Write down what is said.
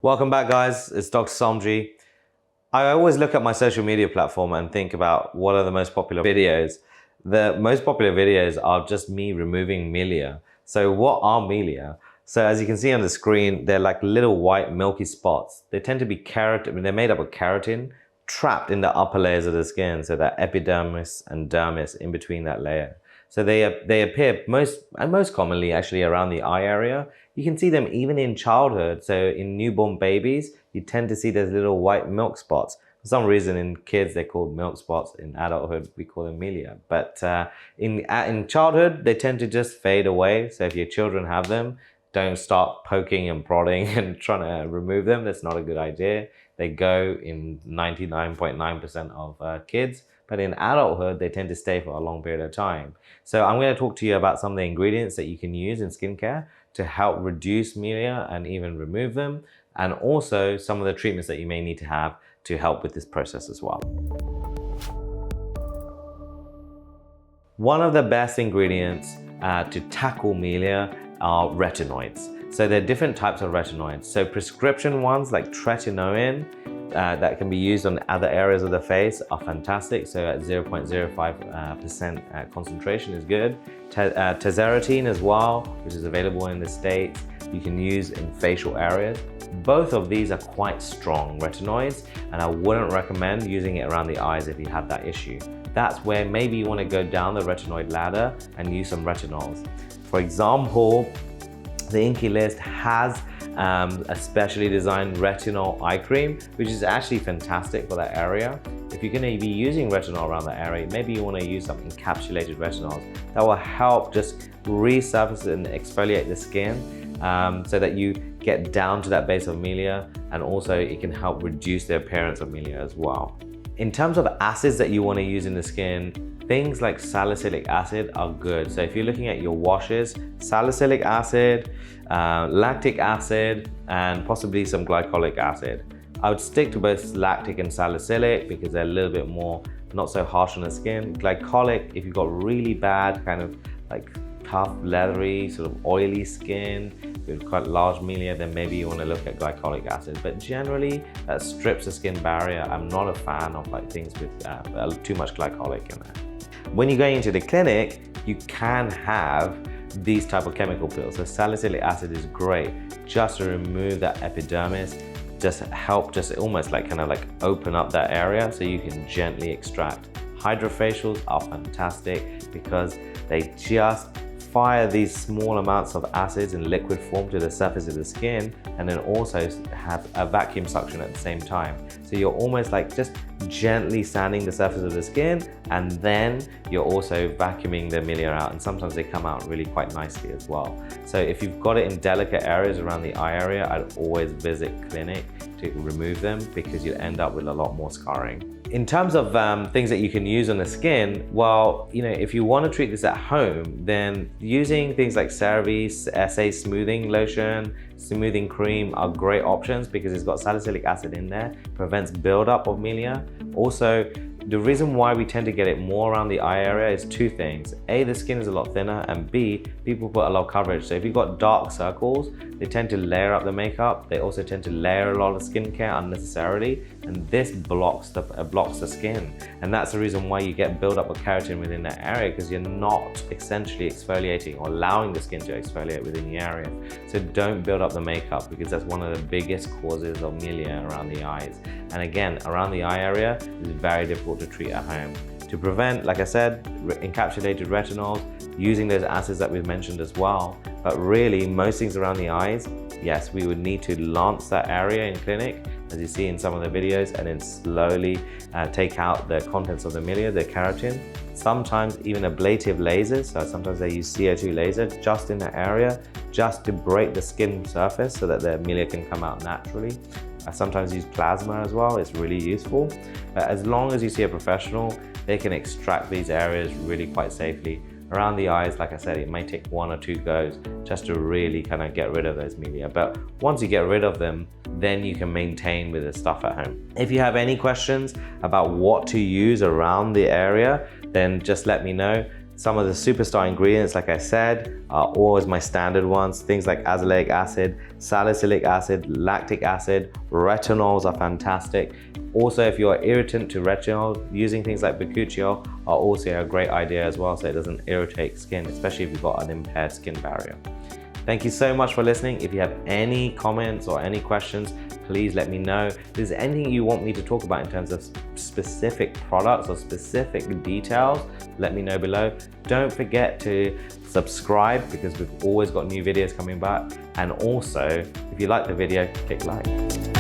Welcome back, guys. It's Dr. Somji. I always look at my social media platform and think about what are the most popular videos. The most popular videos are just me removing milia. So what are milia? So as you can see on the screen, they're like little white milky spots. They tend to be keratin, they're made up of keratin trapped in the upper layers of the skin. So that epidermis and dermis in between that layer. So they appear most commonly actually around the eye area. You can see them even in childhood. So in newborn babies, you tend to see those little white milk spots. For some reason in kids, they're called milk spots. In adulthood, we call them milia. But in childhood, they tend to just fade away. So if your children have them, don't start poking and prodding and trying to remove them. That's not a good idea. They go in 99.9% of kids. But in adulthood, they tend to stay for a long period of time. So I'm going to talk to you about some of the ingredients that you can use in skincare to help reduce milia and even remove them, and also some of the treatments that you may need to have to help with this process as well. One of the best ingredients to tackle milia are retinoids. So there are different types of retinoids. So prescription ones like tretinoin that can be used on other areas of the face are fantastic. So at 0.05% concentration is good. Tazarotene as well, which is available in the States, you can use in facial areas. Both of these are quite strong retinoids, and I wouldn't recommend using it around the eyes if you have that issue. That's where maybe you want to go down the retinoid ladder and use some retinols. For example, the Inky list has a specially designed retinol eye cream, which is actually fantastic for that area. If you're going to be using retinol around that area, maybe you want to use some encapsulated retinols that will help just resurface and exfoliate the skin so that you get down to that base of milia, and also it can help reduce the appearance of milia as well. In terms of acids that you want to use in the skin, things like salicylic acid are good. So if you're looking at your washes, salicylic acid, lactic acid, and possibly some glycolic acid. I would stick to both lactic and salicylic because they're a little bit more, not so harsh on the skin. Glycolic, if you've got really bad kind of like tough, leathery, sort of oily skin with quite large milia, then maybe you want to look at glycolic acid. But generally, that strips the skin barrier. I'm not a fan of like things with too much glycolic in there. When you're going into the clinic, you can have these type of chemical peels. So salicylic acid is great just to remove that epidermis, just help almost like kind of like open up that area so you can gently extract. Hydrofacials are fantastic because they just fire these small amounts of acids in liquid form to the surface of the skin, and then also have a vacuum suction at the same time. So you're almost like just gently sanding the surface of the skin, and then you're also vacuuming the milia out, and sometimes they come out really quite nicely as well. So if you've got it in delicate areas around the eye area, I'd always visit clinic to remove them because you end up with a lot more scarring. In terms of things that you can use on the skin, well, you know, if you want to treat this at home, then using things like CeraVe's SA smoothing lotion, smoothing cream are great options because it's got salicylic acid in there, prevents buildup of milia. Also, the reason why we tend to get it more around the eye area is two things. A, the skin is a lot thinner, and B, people put a lot of coverage. So if you've got dark circles, they tend to layer up the makeup. They also tend to layer a lot of skincare unnecessarily, and this blocks the skin. And that's the reason why you get buildup of keratin within that area, because you're not essentially exfoliating or allowing the skin to exfoliate within the area. So don't build up the makeup because that's one of the biggest causes of milia around the eyes. And again, around the eye area is very difficult to treat at home. To prevent, like I said, encapsulated retinols, using those acids that we've mentioned as well. But really, most things around the eyes, yes, we would need to lance that area in clinic, as you see in some of the videos, and then slowly take out the contents of the milia, the keratin. Sometimes even ablative lasers, so sometimes they use CO2 laser just in that area, just to break the skin surface so that the milia can come out naturally. I sometimes use plasma as well, it's really useful. As long as you see a professional, they can extract these areas really quite safely. Around the eyes, like I said, it may take 1 or 2 goes just to really kind of get rid of those milia. But once you get rid of them, then you can maintain with the stuff at home. If you have any questions about what to use around the area, then just let me know. Some of the superstar ingredients, like I said, are always my standard ones. Things like azelaic acid, salicylic acid, lactic acid, retinols are fantastic. Also, if you're irritant to retinol, using things like bakuchiol are also a great idea as well, so it doesn't irritate skin, especially if you've got an impaired skin barrier. Thank you so much for listening. If you have any comments or any questions, please let me know. If there's anything you want me to talk about in terms of specific products or specific details, let me know below. Don't forget to subscribe because we've always got new videos coming back. And also, if you like the video, click like.